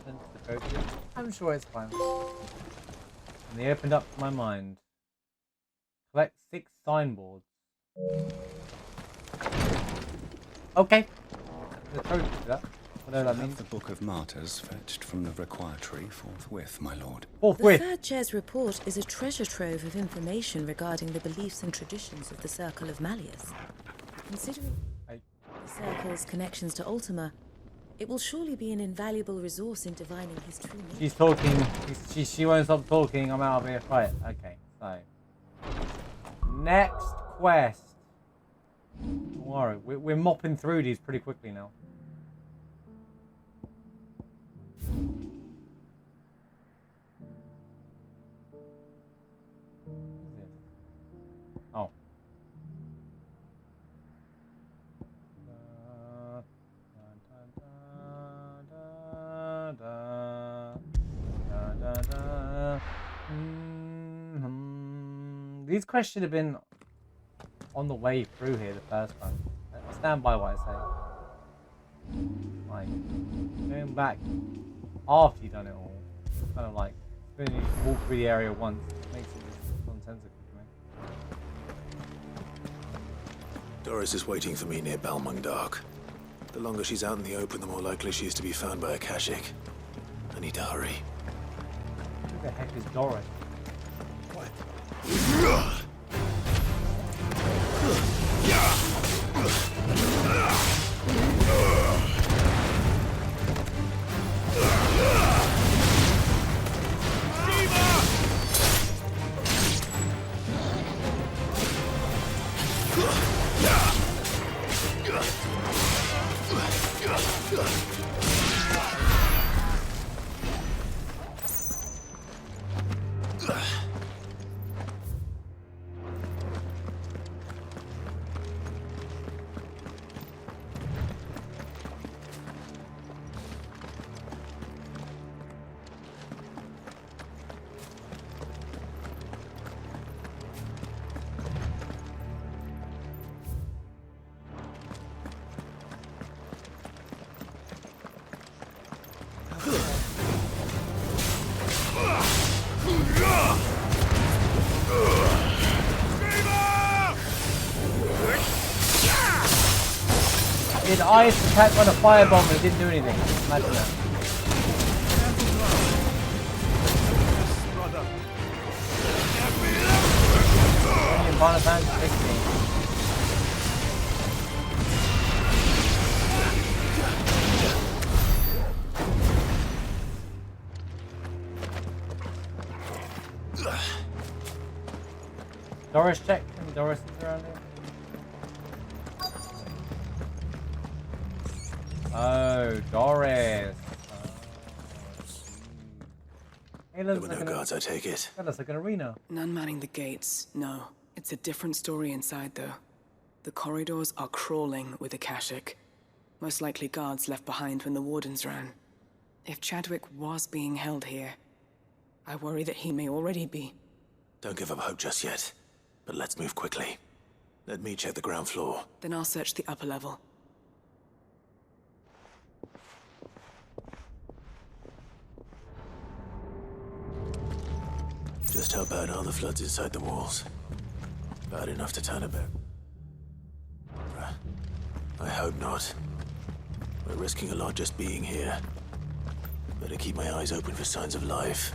continent to go to. I'm sure it's fine. And they opened up my mind. Collect 6 signboards. Okay. The trophy for that. Whatever that means. The Book of Martyrs fetched from the requiratory forthwith, my lord. Forthwith. The third chair's report is a treasure trove of information regarding the beliefs and traditions of the Circle of Malleus. Considering the Circle's connections to Ultima, it will surely be an invaluable resource in divining his true nature. She's talking. She won't stop talking. I'm out of here. Right. Okay. So. Next quest. Don't worry. We're mopping through these pretty quickly now. Oh. These quests should have been on the way through here the first time. I stand by what I say. Like, going back after you've done it all, kind of like, when you walk through the area once, it makes it nonsensical to me. Doris is waiting for me near Balmung Dark. The longer she's out in the open, the more likely she is to be found by a Kashik. I need to hurry. Who the heck is Doris? What? Did Ice attack on a firebomb and it didn't do anything? Imagine that. Bonifant 16. Doris check. Any Doris is around here? Oh, Doris. Hey, There were no guards, I take it. That looks like an arena. None manning the gates, no. It's a different story inside, though. The corridors are crawling with Akashic. Most likely guards left behind when the wardens ran. If Chadwick was being held here, I worry that he may already be. Don't give up hope just yet. But let's move quickly. Let me check the ground floor. Then I'll search the upper level. Just how bad are the floods inside the walls? Bad enough to turn a bit. I hope not. We're risking a lot just being here. Better keep my eyes open for signs of life.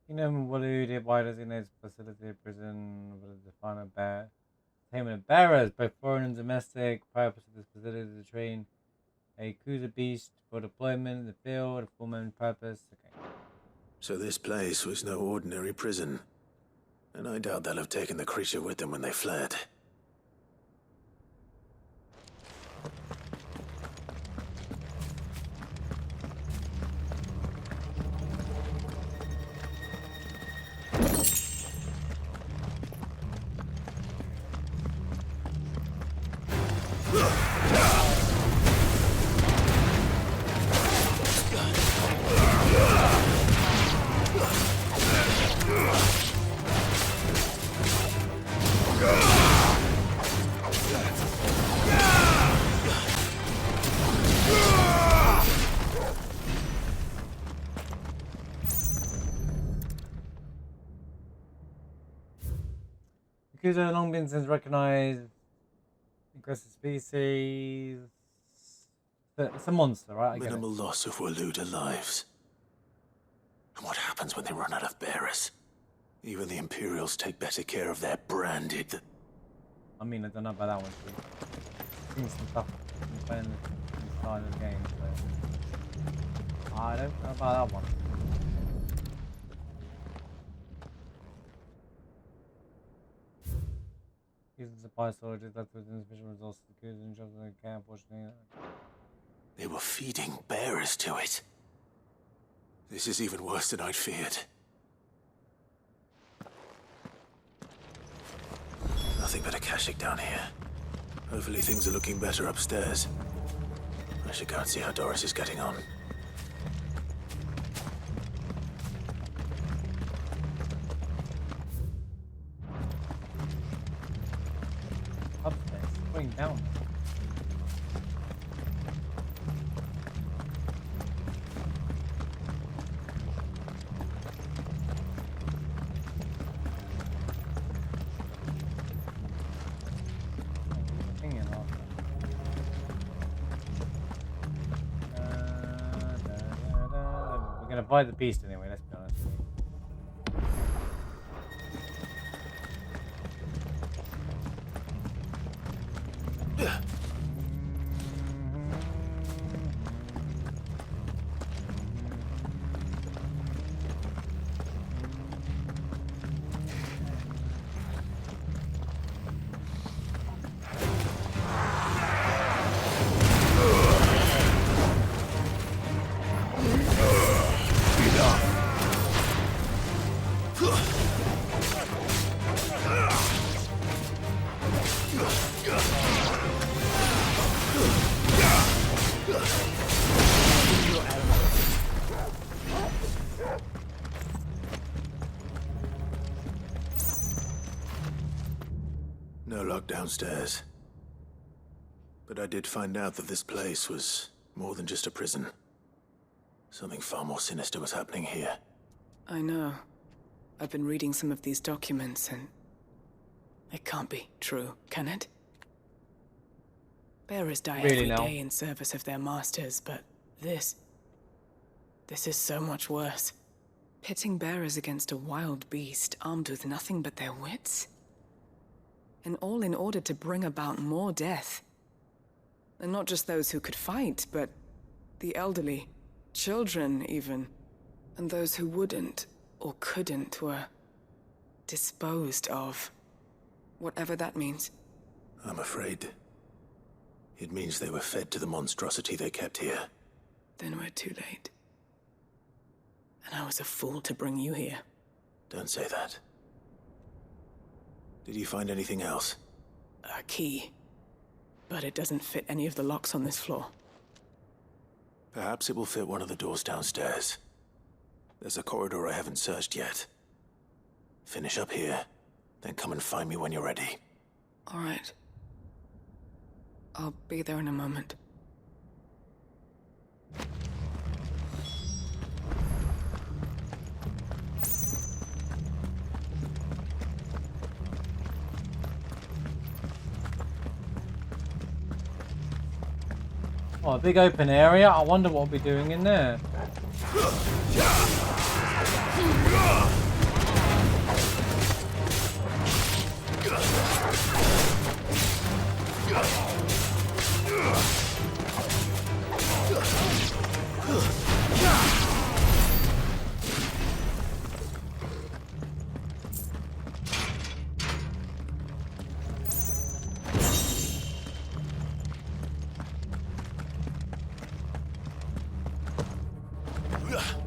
You know, Wallud, why designates facility prison with the final payment of bearers, both foreign and domestic. Purpose of this facility is to train a cruiser beast for deployment in the field, a full-man purpose. Okay. So this place was no ordinary prison. And I doubt they'll have taken the creature with them when they fled. Kuzo have long been since recognized aggressive species. It's a monster, right? I get it. Minimal loss of Waluda lives. And what happens when they run out of bearers? Even the Imperials take better care of their branded. I mean, I don't know about that one. I've seen some stuff from playing inside of the game, so I don't know about that one. Using supply soldiers, that's within insufficient resources. The goods and jobs in the camp, unfortunately. They were feeding bearers to it. This is even worse than I'd feared. Nothing but a Kashyyyk down here. Hopefully things are looking better upstairs. I should go and see how Doris is getting on. Upstairs, going down. We're gonna buy the beast anyway, let's be honest. No lock downstairs. But I did find out that this place was more than just a prison. Something far more sinister was happening here. I know. I've been reading some of these documents and... it can't be true, can it? Bearers die Really every now? day in service of their masters, but this is so much worse. Pitting bearers against a wild beast armed with nothing but their wits? And all in order to bring about more death. And not just those who could fight, but the elderly, children even. And those who wouldn't or couldn't were disposed of. Whatever that means. I'm afraid it means they were fed to the monstrosity they kept here. Then we're too late. And I was a fool to bring you here. Don't say that. Did you find anything else? A key. But it doesn't fit any of the locks on this floor. Perhaps it will fit one of the doors downstairs. There's a corridor I haven't searched yet. Finish up here, then come and find me when you're ready. All right. I'll be there in a moment. Oh, a big open area. I wonder what we'll be doing in there.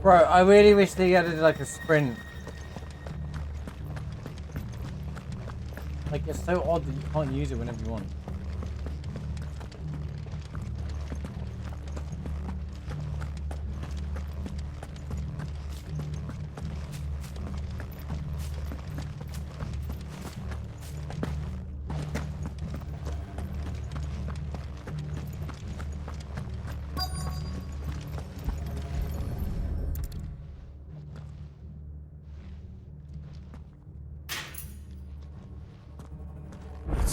Bro, I really wish they added like a sprint. Like, it's so odd that you can't use it whenever you want.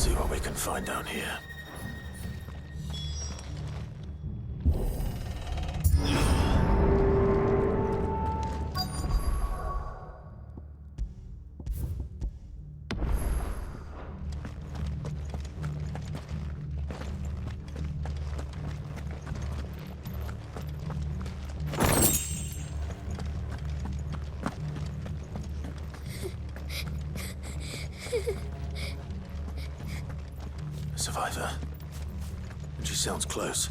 see what we can find down here. A survivor. And she sounds close.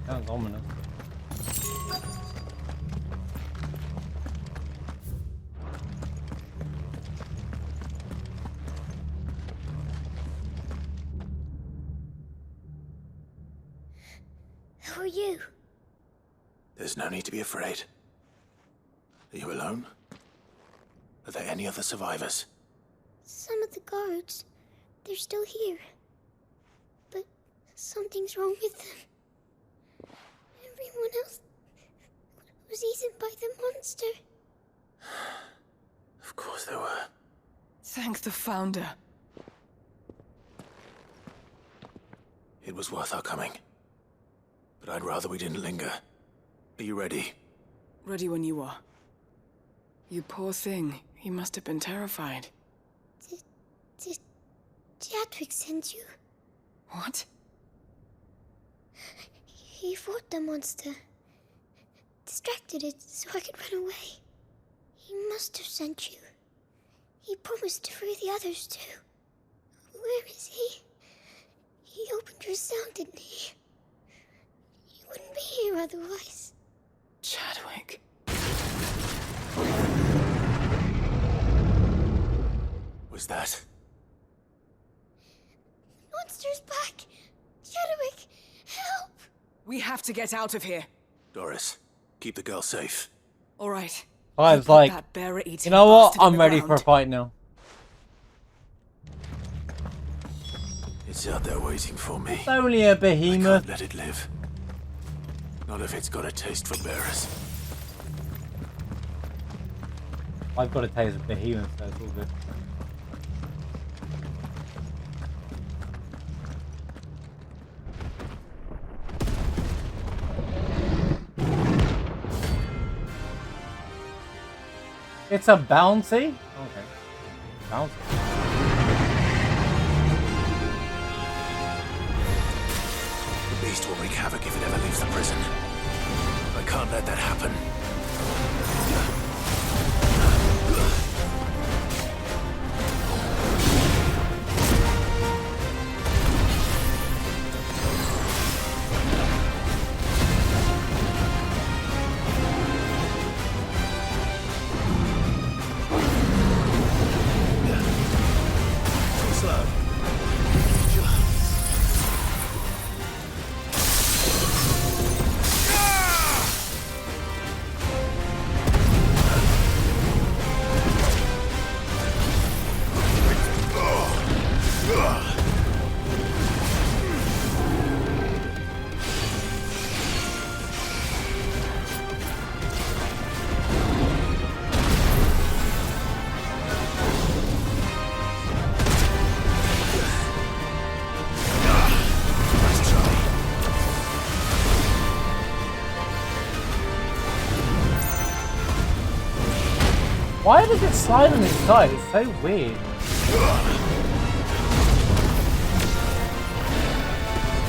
Sounds ominous. Who are you? There's no need to be afraid. Are you alone? Are there any other survivors? Some of the guards. They're still here. But something's wrong with them. Everyone else was eaten by the monster. Of course there were. Thank the Founder. It was worth our coming. But I'd rather we didn't linger. Are you ready? Ready when you are. You poor thing. He must have been terrified. Did Chadwick send you? What? He fought the monster. Distracted it so I could run away. He must have sent you. He promised to free the others too. Where is he? He opened your cell, didn't he? He wouldn't be here otherwise. Chadwick. Was that? Monster's back! Chadwick, help! We have to get out of here. Doris, keep the girl safe. All right. I was Put like, that bearer-eating you know what? bastard in I'm the ready for a ground. fight now. It's out there waiting for me. It's only a I behemoth. can't let it live. Not if it's got a taste for bearers. I've got a taste of behemoth, so it's all good. It's a bouncy? Okay. Bouncy. The beast will wreak havoc if it ever leaves the prison. I can't let that happen. Too slow. Nice try. Why does it slide on its side? It's so weird.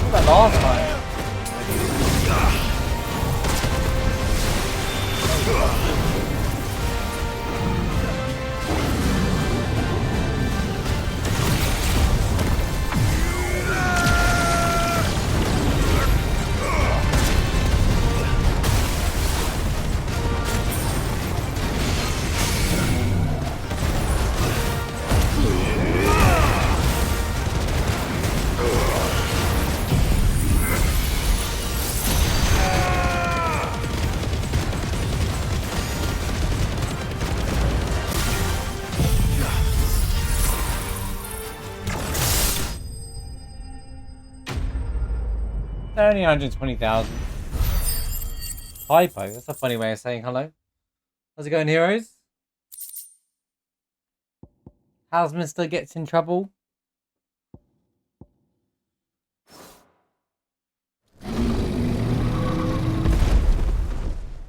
What about last time? They're only 120,000. Hypo, that's a funny way of saying hello. How's it going, heroes? Housemaster gets in trouble.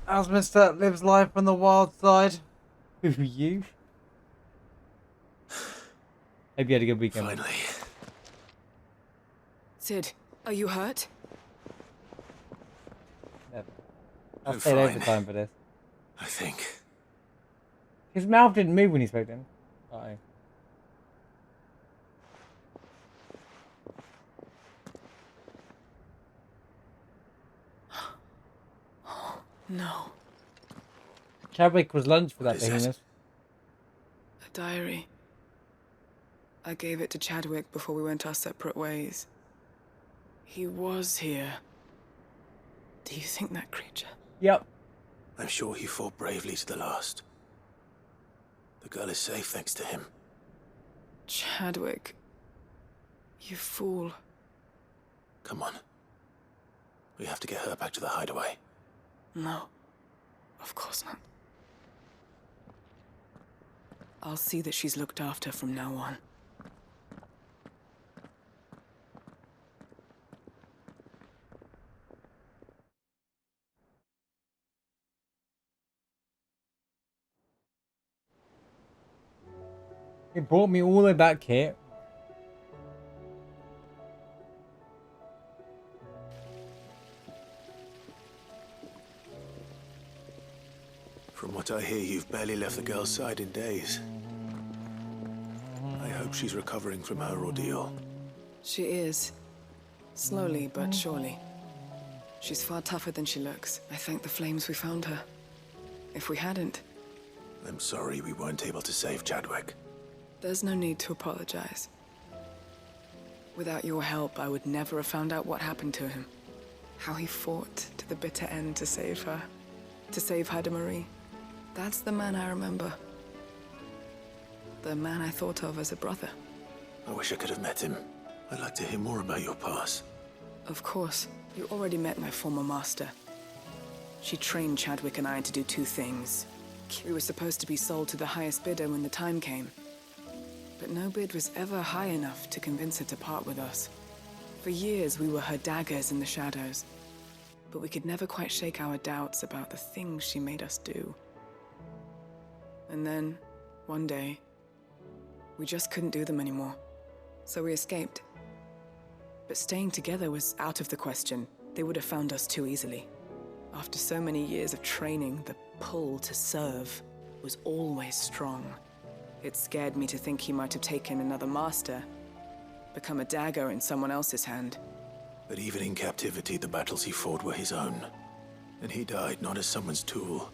Housemaster lives life on the wild side. Who are you? Hope you had a good weekend. Finally. Sid, are you hurt? Yeah. I'll I'm stay fine. overtime for this. I think. His mouth didn't move when he spoke to him. Uh-oh. No. Chadwick was lunch for What that is it? behemoth. A diary. I gave it to Chadwick before we went our separate ways. He was here. Do you think that creature? Yep. I'm sure he fought bravely to the last. The girl is safe thanks to him. Chadwick. You fool. Come on. We have to get her back to the hideaway. No. Of course not. I'll see that she's looked after from now on. It brought me all the way back here. From what I hear, you've barely left the girl's side in days. I hope she's recovering from her ordeal. She is. Slowly but surely. She's far tougher than she looks. I thank the flames we found her. If we hadn't, I'm sorry we weren't able to save Chadwick. there's no need to apologize. Without your help, I would never have found out what happened to him. How he fought to the bitter end to save her. To save Haida Marie. That's the man I remember. The man I thought of as a brother. I wish I could have met him. I'd like to hear more about your past. Of course. You already met my former master. She trained Chadwick and I to do two things. We were supposed to be sold to the highest bidder when the time came. But no bid was ever high enough to convince her to part with us. For years, we were her daggers in the shadows. But we could never quite shake our doubts about the things she made us do. And then, one day, we just couldn't do them anymore. So we escaped. But staying together was out of the question. They would have found us too easily. After so many years of training, the pull to serve was always strong. It scared me to think he might have taken another master, become a dagger in someone else's hand. But even in captivity, the battles he fought were his own. And he died not as someone's tool,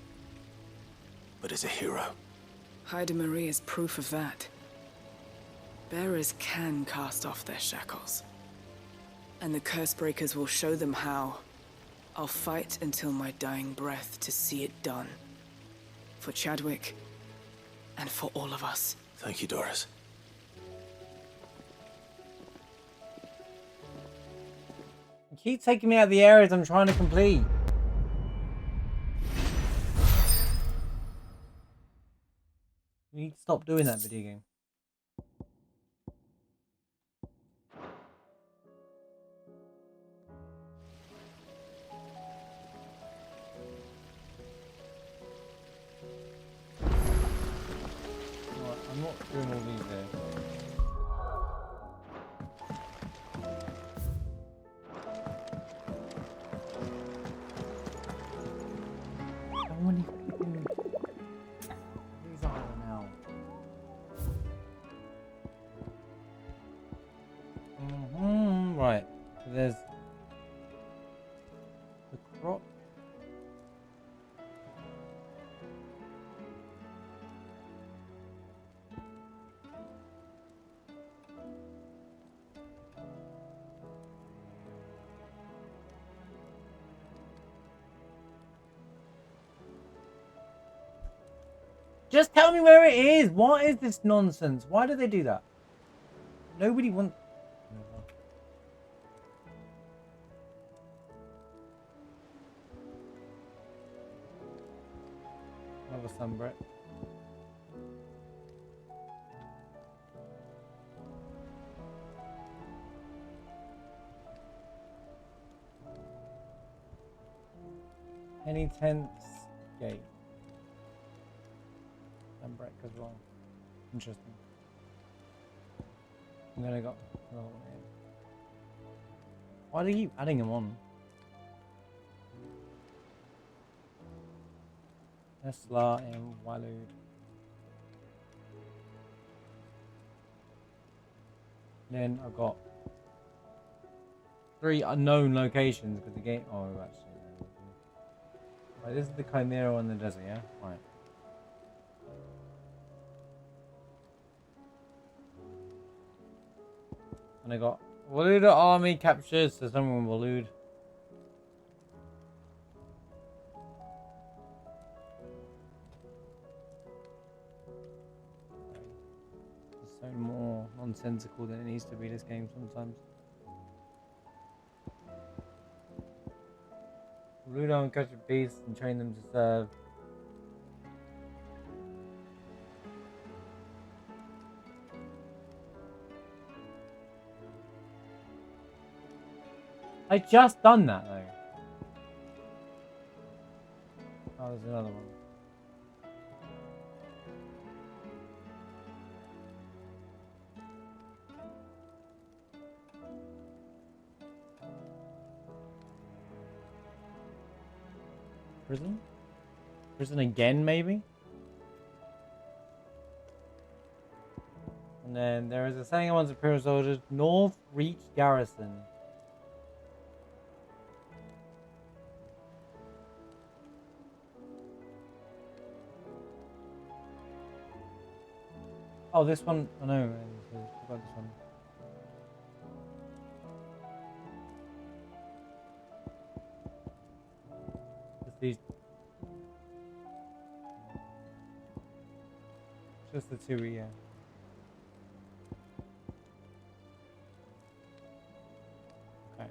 but as a hero. Haida Marie is proof of that. Bearers can cast off their shackles. And the Cursebreakers will show them how. I'll fight until my dying breath to see it done. For Chadwick, and for all of us. Thank you, Doris. You keep taking me out of the areas I'm trying to complete. You need to stop doing that, video game. Right, I'm not doing all these there. How many fucking these are there now? Right. So there's the crop. Just tell me where it is. What is this nonsense? Why do they do that? Nobody wants. Another sunbreak. Any tents gate. And break as well. Interesting. And then I got another one here. Why do you keep adding them on? Tesla and Walud. Then I've got 3 unknown locations because the game. Oh, actually. Right, this is the Chimera in the desert, yeah? Right. And I got Walud army captured, so someone Walud. It's so more nonsensical than it needs to be this game sometimes. Walud and catch a beast and train them to serve. I just done that though. Oh, there's another one. Prison? Prison again, maybe? And then there is a saying amongst Imperial soldiers, North Reach Garrison. Oh, this one. Oh no, I forgot this one. Just these. Just the 2, yeah. Okay.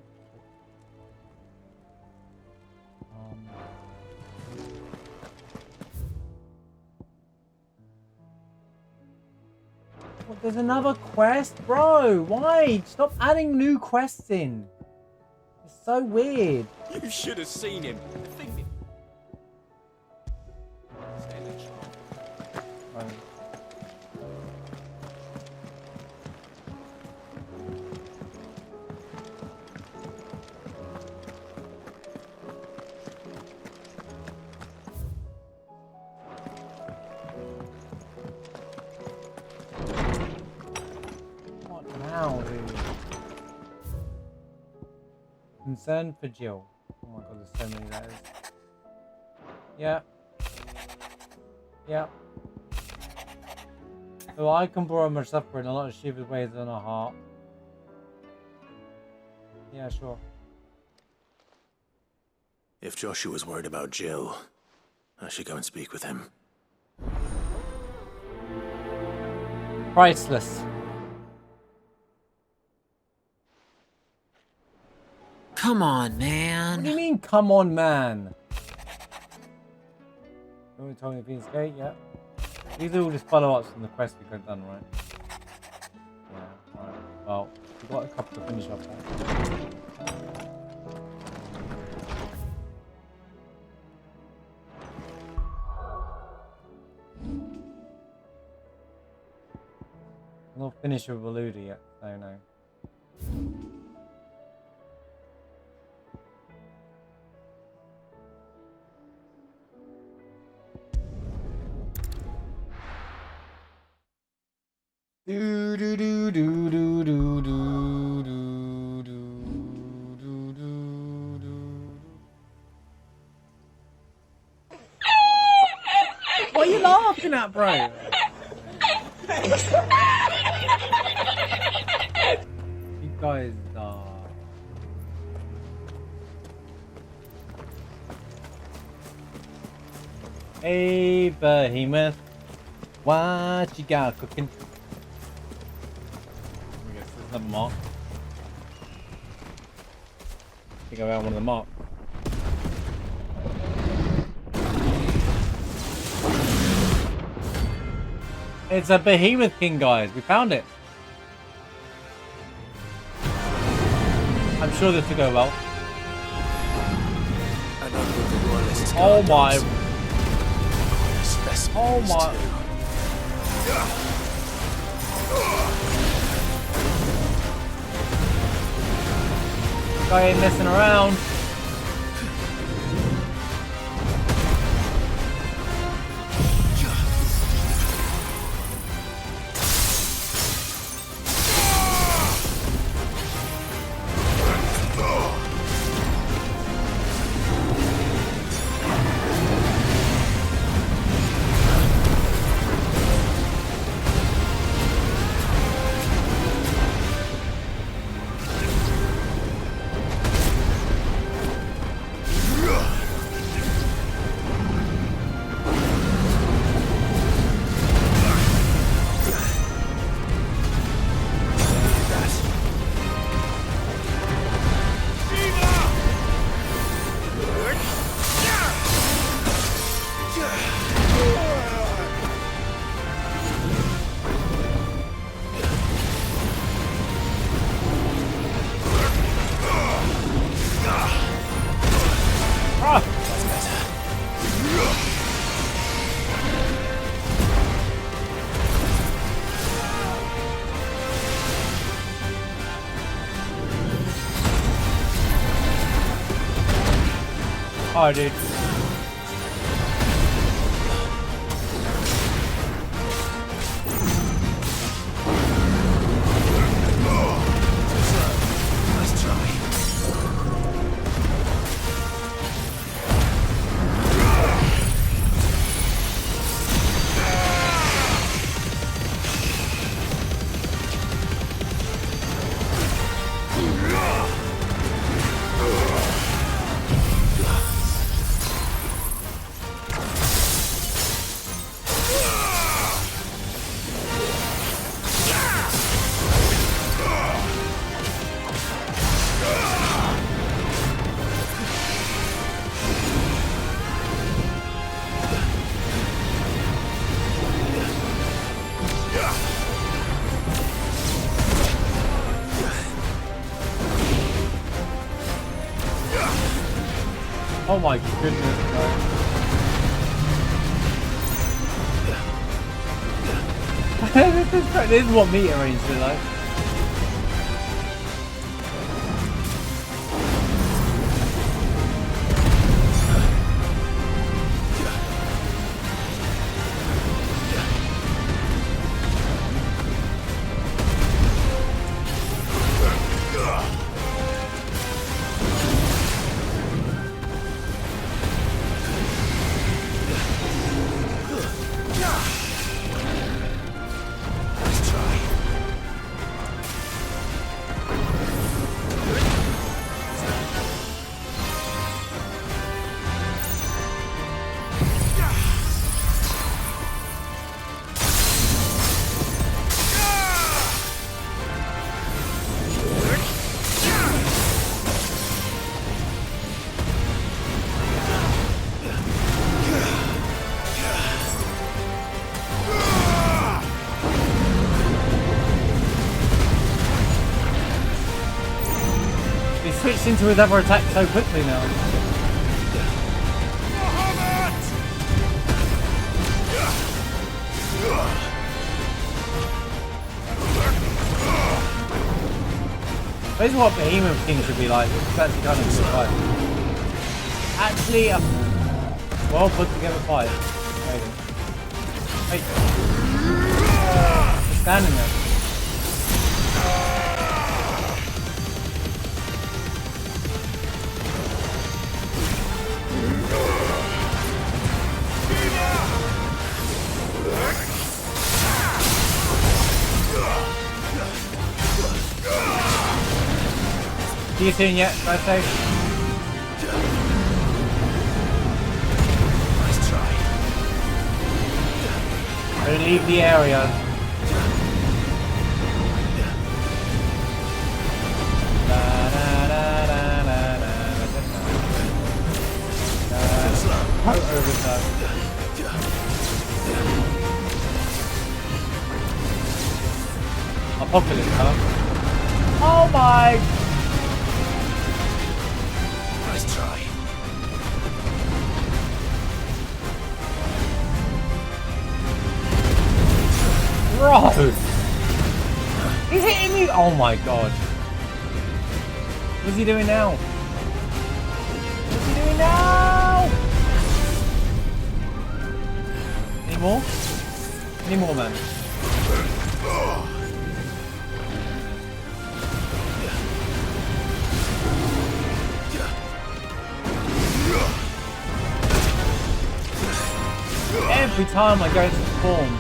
Well, there's another quest, bro. Why? Stop adding new quests in. It's so weird. You should have seen him. Right. What now, dude? Concern for Jill. Oh my god, there's so many letters. Yeah. Yeah. So I can borrow my suffering a lot of stupid ways on a heart. Yeah, sure. If Joshua's worried about Jill, I should go and speak with him. Priceless. Come on, What man. do you mean, come on, man? You want to tell me Phoenix Gate? Yeah. These are all just follow-ups from the quest we could have done, right? Yeah, alright. Well, we've got a couple to finish off there. I'm not finished with Walud yet, so no. Do do do do do do do do do do do do. What are you laughing at, bro? You guys are. Hey, Behemoth, what you got cooking? I guess there's another mark. I think I found one of the mark. It's a Behemoth King, guys. We found it. I'm sure this will go well. And I'm with the royalists Oh my. Specimens, Oh my. too. Guy ain't messing around. Oh, dude. Oh my goodness, guys. This is what meter range is like. Switched into his other attack so quickly now. This is what Behemoth King should be like. It's actually kind of a good fight. Actually, a well put together fight. Wait. Just standing there. See you soon yet, drive safe. Nice try. Don't leave the area. Overtime. Apocalypse, huh? Oh my! Nice try. He's hitting me! Oh my god. What's he doing now? What's he doing now? Any more? Any more, man? Every time I go to perform.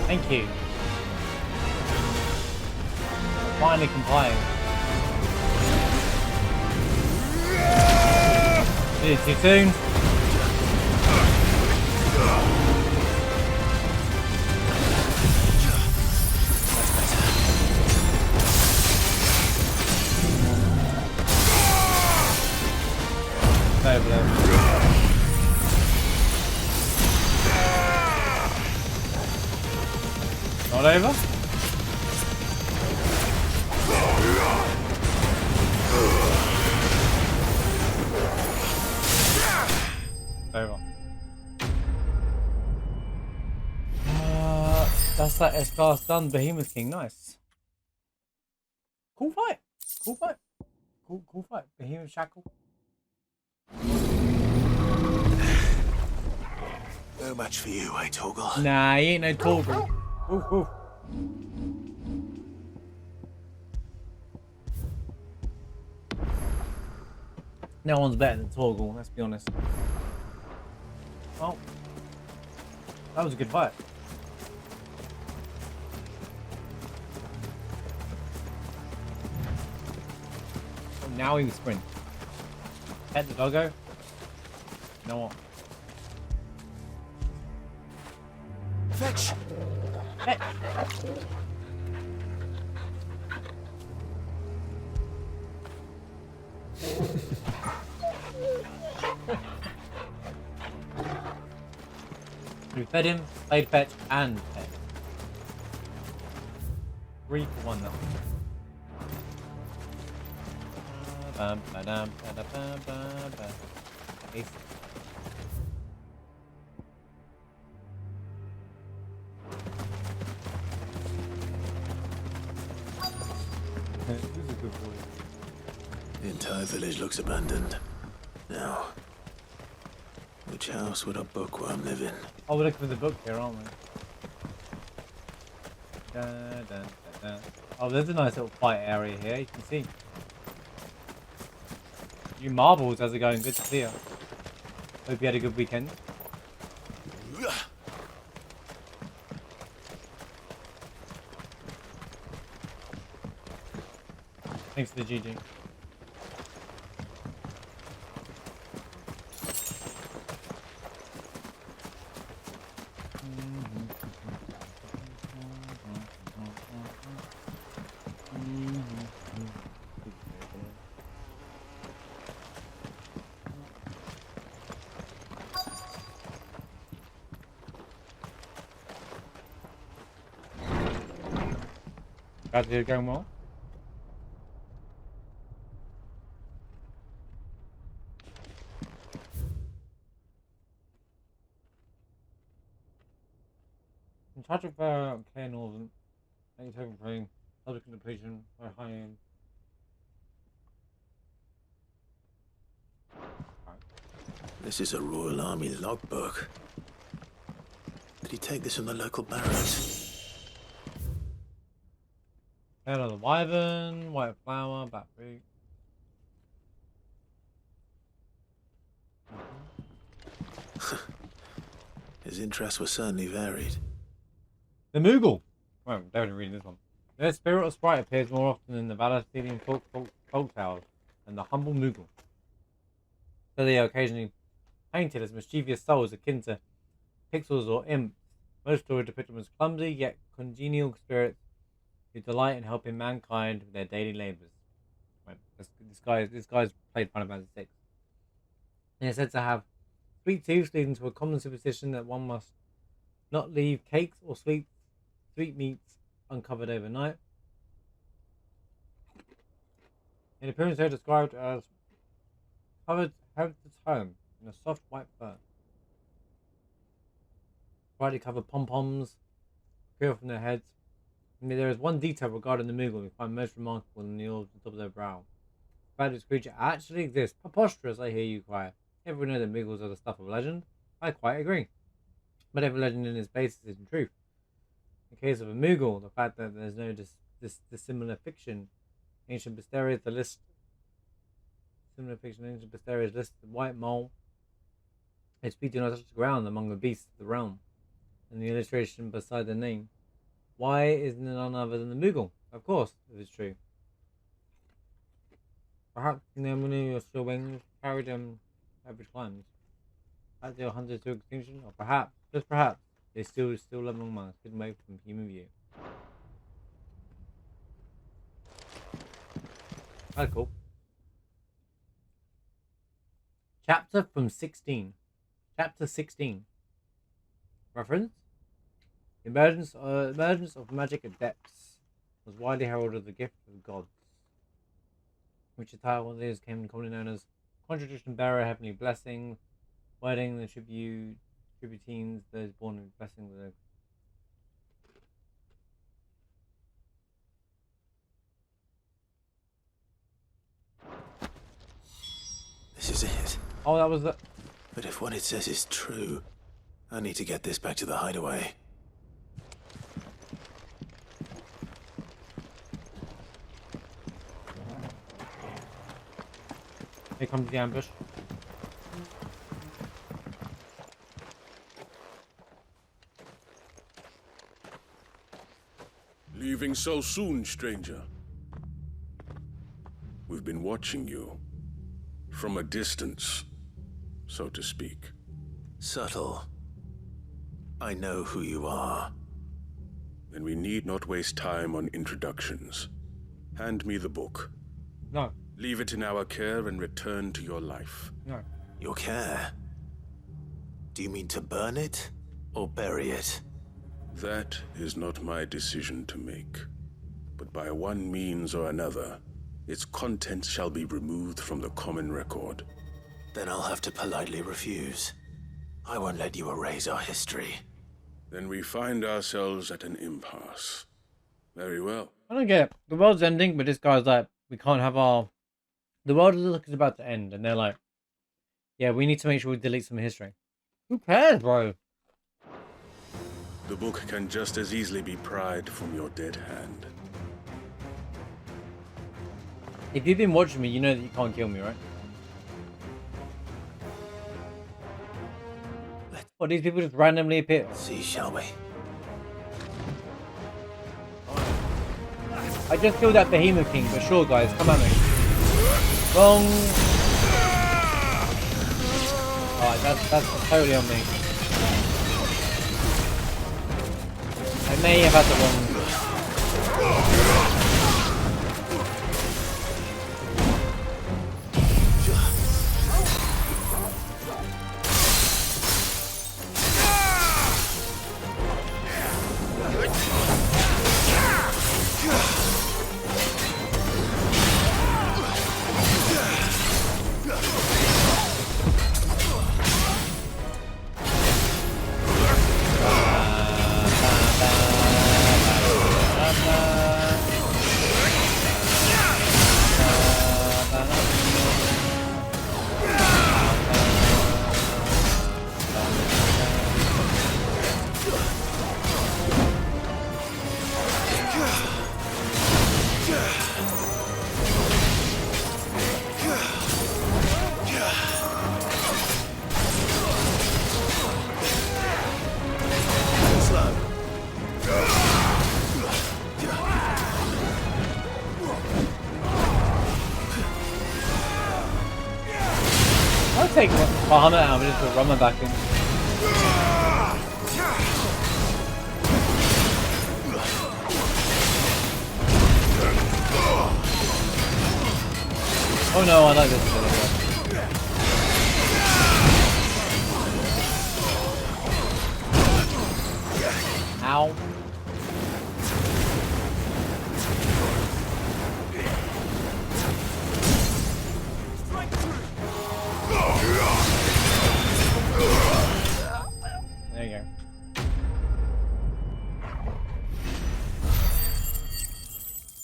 Thank you. Finally complying. Did it too soon? Over there. Not over? Over. That's that S-Class done. Behemoth King, nice. Cool fight. Cool fight. Cool fight. Behemoth Shackle. No match for you, eh, Torgal? Nah, he ain't no Torgal. Ooh, ooh. No one's better than Torgal, let's be honest. Oh. That was a good fight. Oh, now he can sprint. Pet the doggo. You know what? Fetch! Fetch! We fed him, played fetch, and fed. 3 for 1 now. Ace. Who's a good boy? The entire village looks abandoned. Now, which house would a bookworm live in? Oh, we're looking for the book here, aren't we? Da, da, da, da. Oh, there's a nice little fight area here, you can see. You marbles, how's it going? Good to see you. Hope you had a good weekend. Thanks for the GG. Glad to hear it going well. In charge of Claire Northern, 87 playing, subject completion by high end. This is a Royal Army logbook. Did he take this from the local barracks? Head of the Wyvern, White Flower, Backbeat. His interests were certainly varied. The Moogle! Well, I'm definitely reading this one. Their spirit or sprite appears more often in the Valastilian folk tales than the humble Moogle. So they are occasionally painted as mischievous souls akin to pixels or imps. Most stories depict them as clumsy yet congenial spirits who delight in helping mankind with their daily labours. Right, this guy's played Final Fantasy VI. And it's said to have sweet tooth, leading to a common superstition that one must not leave cakes or sweet meats uncovered overnight. In appearance, they're described as covered head to toe in a soft white fur. Brightly covered pom-poms appear from their heads. And there is one detail regarding the Moogle we find most remarkable in the orbs on top of their brow. The fact that this creature actually exists. Preposterous, I hear you cry. Everyone knows that Moogles are the stuff of legend. I quite agree. But every legend in its basis is in truth. In the case of a Moogle, the fact that there's no dissimilar fiction, ancient Bestiarians, the list similar fiction, ancient Bestiarians list the white mole. Its feet do not touch the ground among the beasts of the realm. And the illustration beside the name. Why isn't it none other than the Moogle? Of course, if it's true. Perhaps the anemone or still wings carried average climbs. Perhaps they were hunted to extinction, or perhaps, just perhaps, they still live among us, hidden away from human view. That's cool. Chapter from 16. Chapter 16. Reference? The emergence of magic at depths was widely heralded as the gift of the gods, which title these came commonly known as contradiction bearer, heavenly blessing, wedding, the tributines, those born with blessing the. This is it. Oh, that was the. But if what it says is true, I need to get this back to the hideaway. Here comes the ambush. Leaving so soon, stranger? We've been watching you. From a distance, so to speak. Subtle. I know who you are. Then we need not waste time on introductions. Hand me the book. No. Leave it in our care and return to your life. No. Your care? Do you mean to burn it or bury it? That is not my decision to make. But by one means or another, its contents shall be removed from the common record. Then I'll have to politely refuse. I won't let you erase our history. Then we find ourselves at an impasse. Very well. I don't get it. The world's ending, but this guy's like, we can't have our. The world is about to end, and they're like, yeah, we need to make sure we delete some history. Who cares, bro? The book can just as easily be pried from your dead hand. If you've been watching me, you know that you can't kill me, right? Or these people just randomly appear. See, shall we? I just killed that Behemoth King, but sure, guys, come at me. Wrong. Alright, that's totally on me. I may have had the wrong. I'll take Bahana out and just run my back in. Oh no, I like this. Ow.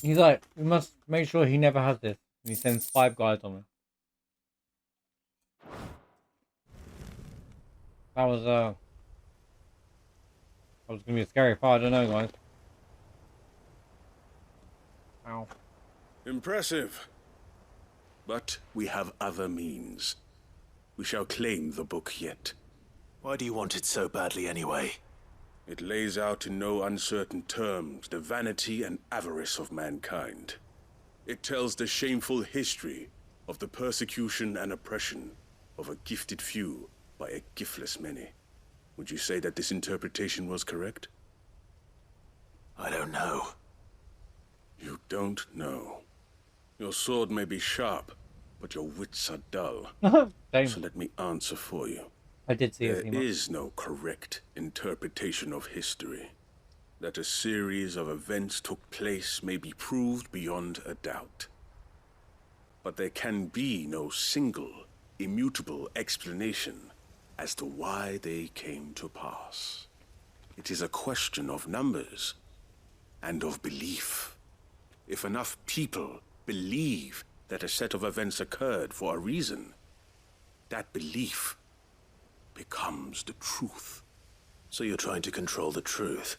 He's like, we must make sure he never has this. And he sends 5 guys on me. That was gonna be a scary fight, I don't know, guys. Ow. Impressive. But we have other means. We shall claim the book yet. Why do you want it so badly anyway? It lays out in no uncertain terms the vanity and avarice of mankind. It tells the shameful history of the persecution and oppression of a gifted few by a giftless many. Would you say that this interpretation was correct? I don't know. You don't know. Your sword may be sharp, but your wits are dull. Same. So let me answer for you. I did see There it. is no correct interpretation of history. That a series of events took place may be proved beyond a doubt. But there can be no single, immutable explanation as to why they came to pass. It is a question of numbers and of belief. If enough people believe that a set of events occurred for a reason, that belief becomes the truth. So you're trying to control the truth?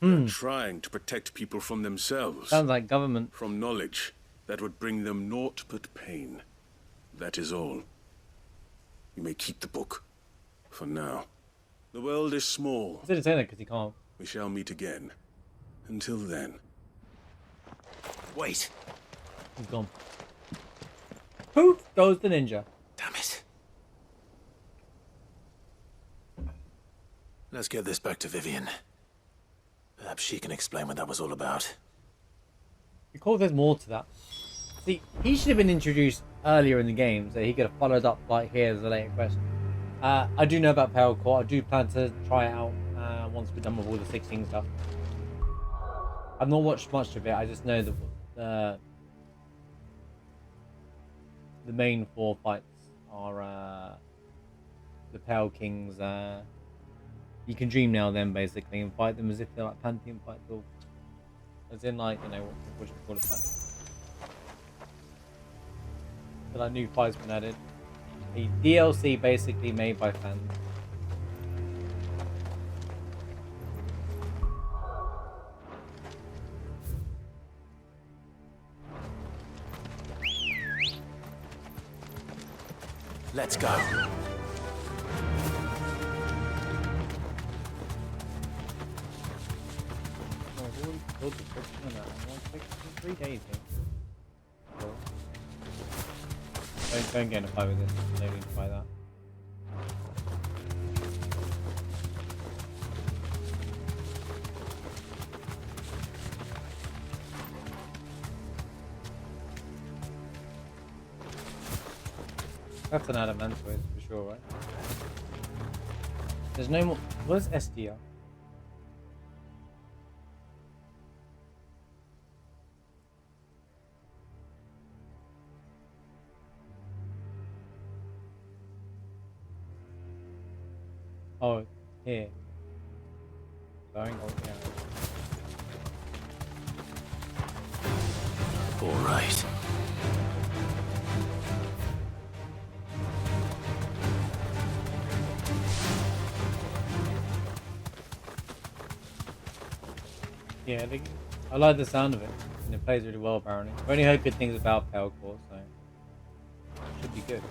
They're trying to protect people from themselves, Sounds like government. from knowledge that would bring them naught but pain. That is all. You may keep the book, for now. The world is small. I didn't say that because he can't. We shall meet again. Until then. Wait! He's gone. Poof goes the ninja. Damn it. Let's get this back to Vivian. Perhaps she can explain what that was all about. Because there's more to that. See, he should have been introduced earlier in the game, so he could have followed up like here's the later question. I do know about Pale Court. I do plan to try it out once we're done with all the 16 stuff. I've not watched much of it. I just know that the main 4 fights are the Pale Kings. You can dream now them basically and fight them as if they're like Pantheon fights, or as in like, you know, what you call it, like, so like new fights been added. A DLC basically made by fans. Let's go. Oh, I've already killed the first one. I want to take 3 days here. Cool. Don't get in a fight with this. No need to fight that. That's an adamantoid for sure, right? There's no more. What is SDR? Oh, here. Going on here. All right. Yeah, I like the sound of it, and it plays really well apparently. I've only heard good things about Pale Core, so it should be good.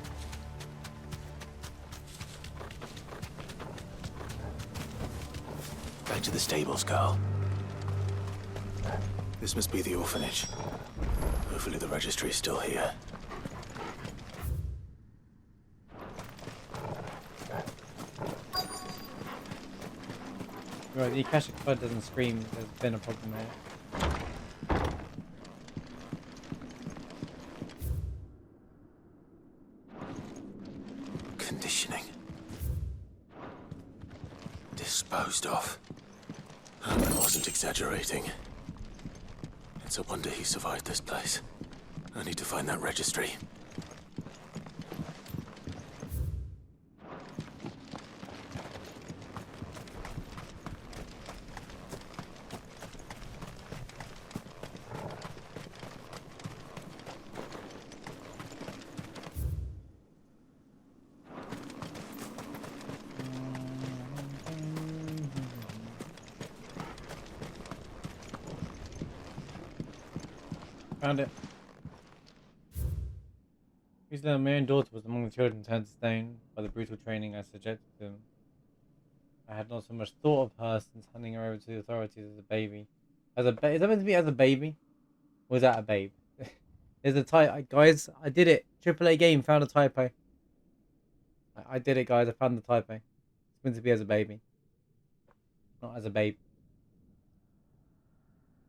Back to the stables, Carl. This must be the orphanage. Hopefully the registry is still here. Right, the Akashic Flood doesn't scream, there's been a problem there. Conditioning. Disposed of. Herman wasn't exaggerating. It's a wonder he survived this place. I need to find that registry. Found it. Recently, my own daughter was among the children turned to stone by the brutal training I subjected them. I had not so much thought of her since handing her over to the authorities as a baby. Is that meant to be as a baby? Or is that a babe? There's a type, guys. I did it. AAA game found a typo. I did it, guys. I found the typo. It's meant to be as a baby, not as a babe.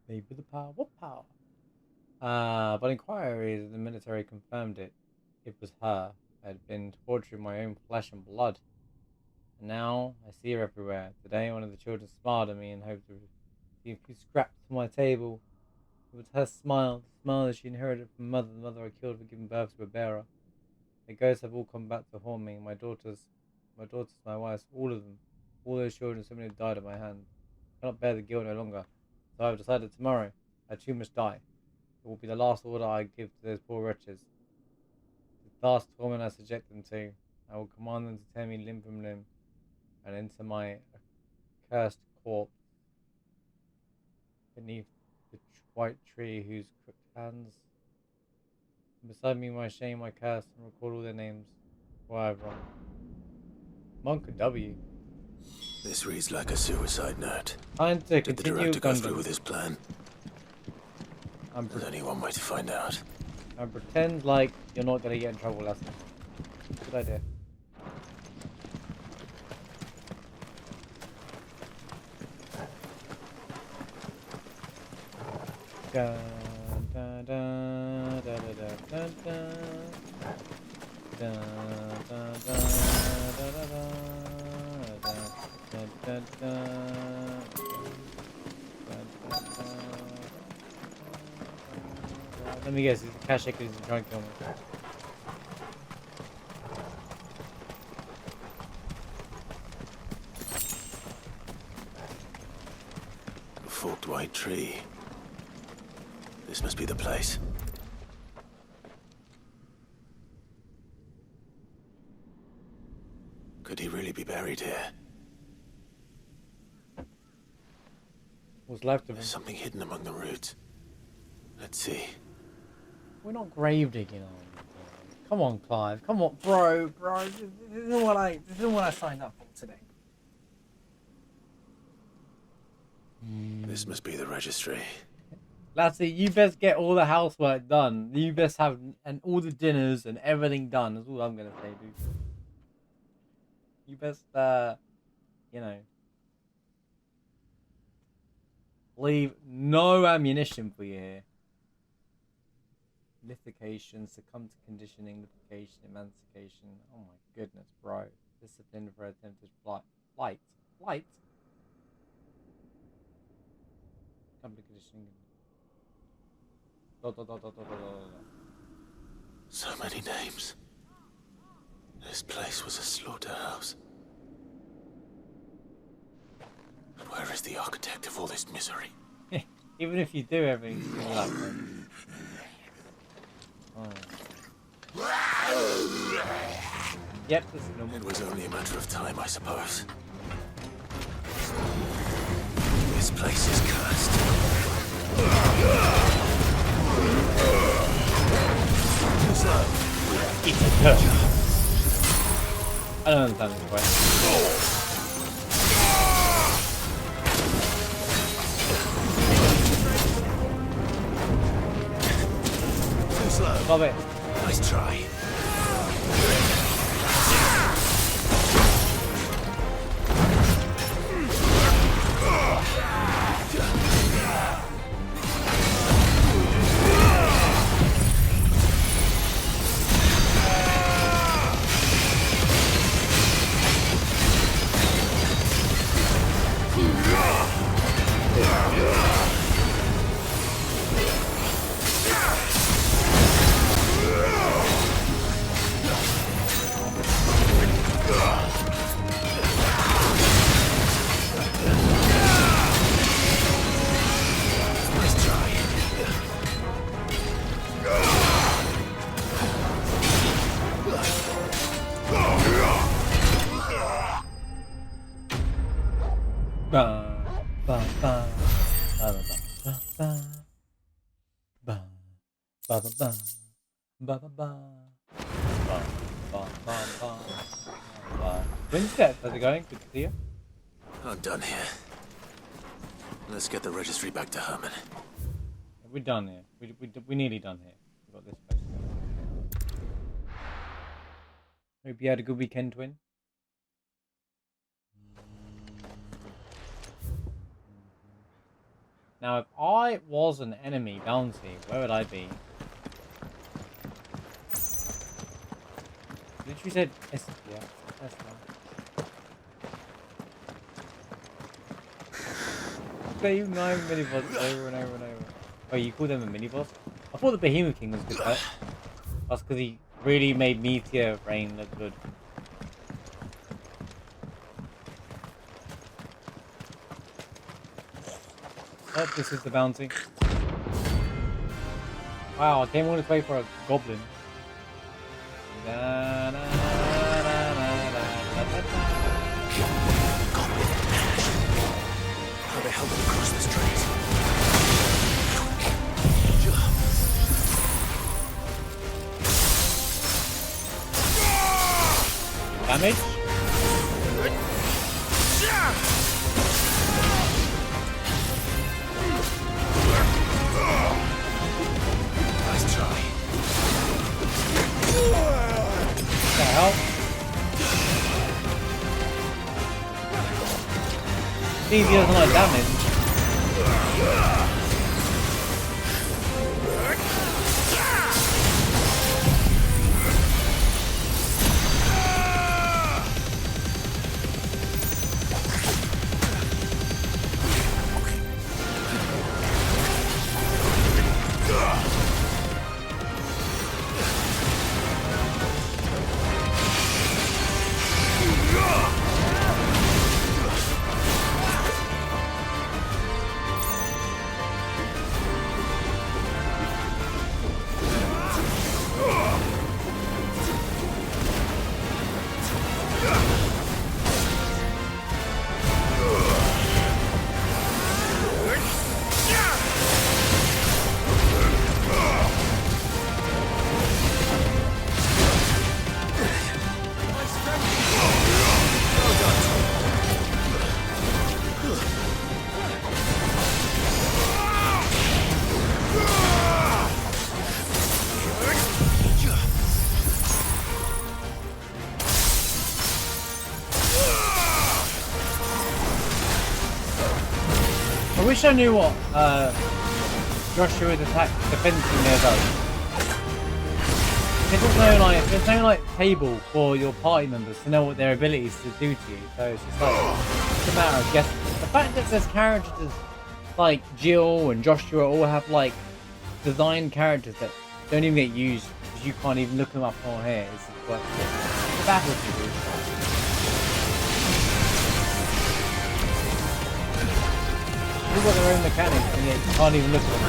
Babe with the power. What power? But inquiries, the military confirmed it. It was her. I had been torturing my own flesh and blood. And now I see her everywhere. Today, one of the children smiled at me and hoped to receive a few scraps from my table. It was her smile, the smile that she inherited from mother, the mother I killed for giving birth to a bearer. The ghosts have all come back to haunt me. My daughters, my wives, all of them. All those children, so many have died at my hand. I cannot bear the guilt no longer. So I have decided tomorrow, I too must die. It will be the last order I give to those poor wretches. The last torment I subject them to. I will command them to tear me limb from limb, and into my accursed corpse, beneath the white tree whose crooked hands. And beside me, my shame, my curse, and record all their names, for I have wrong. Monk W. This reads like a suicide note. Time to Did the continue director go through Gundam. with his plan? There's only one way to find out. And pretend like you're not going to get in trouble, Leslie. Good idea. Dun, dun, dun, dun, dun, dun, dun. Dun, dun, dun, dun, dun, dun, dun, dun. Let me guess, it's Kashik who's trying to kill me. A forked white tree. This must be the place. Could he really be buried here? What's left of him? There's something hidden among the roots. Let's see. We're not grave digging, are we? Come on, Clive. Come on, bro. This isn't what I signed up for today. This must be the registry. Lassie, you best get all the housework done. You best have all the dinners and everything done. That's all I'm gonna say, dude. You best, you know, leave no ammunition for you here. Lithication, succumb to conditioning, lithication, emancipation. Oh my goodness, bro. Discipline for attempted flight. Succumb to conditioning. So many names. This place was a slaughterhouse. But where is the architect of all this misery? Even if you do everything, you're like, Yep, this is normal. It was only a matter of time, I suppose. This place is cursed. It's a curse. I don't understand this question. Stop it. Nice try. Ba ba ba. Ba ba ba. Ba ba ba ba. Ba. Winston, how's it going? Good to see you. I'm done here. Let's get the registry back to Herman. We're done here. We're nearly done here. We've got this place to go. Hope you had a good weekend, Twin. Now, if I was an enemy bounty, where would I be? Literally said S. Yeah, that's fine. Same 9 mini-boss over and over and over. Oh, you call them a mini-boss? I thought the Behemoth King was good, but that's because he really made Meteor Rain look good. Oh, this is the bounty. Wow, I came all this way for a goblin. Da, da, da, Goblin Ash. How the hell did it cross the street? damage? Nice try. What the hell? Seems he doesn't like damage. I wish I knew what Joshua's attack defensing there does. There's no like table for your party members to know what their abilities to do to you, so it's just like it's a matter of guessing. The fact that there's characters like Jill and Joshua all have like designed characters that don't even get used because you can't even look them up on here is what the battle to do. They've got their own mechanics and yet you can't even look at them.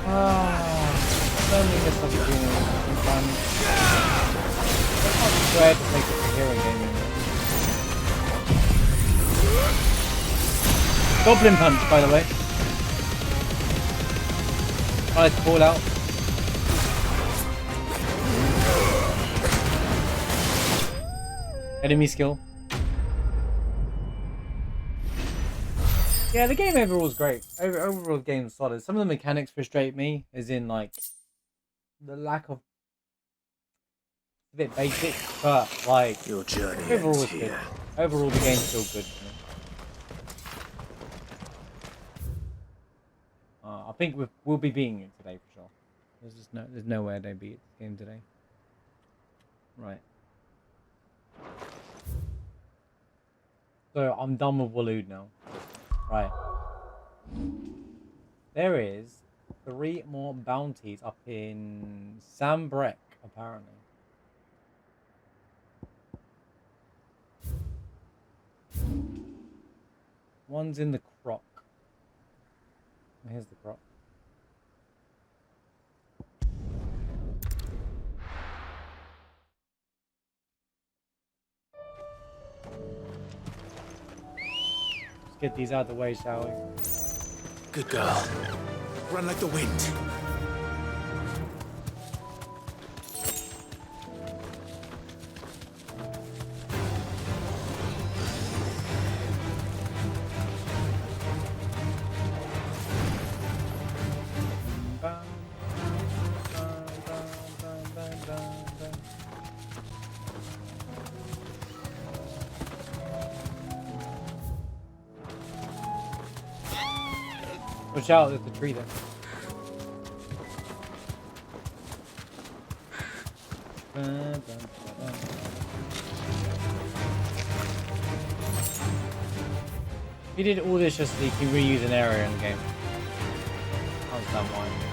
I don't think this opportunity is fun. I'm scared to take it to hero gaming. Goblin punch, by the way. Nice call out. Enemy skill. Yeah, the game overall is great. Overall, the game's solid. Some of the mechanics frustrate me, as in like the lack of a bit basic, but like Your journey overall ends it's good. here. Overall, the game's still good. I think we'll be beating it today for sure. There's no way I don't beat this game today. Right. So I'm done with Waloed now. Right. There is 3 more bounties up in Sambrek, apparently. One's in the croc. Here's the croc. Let's get these out of the way, shall we? Good girl. Run like the wind. Watch out, there's a tree there. He did all this just so he can reuse an area in the game. I understand why.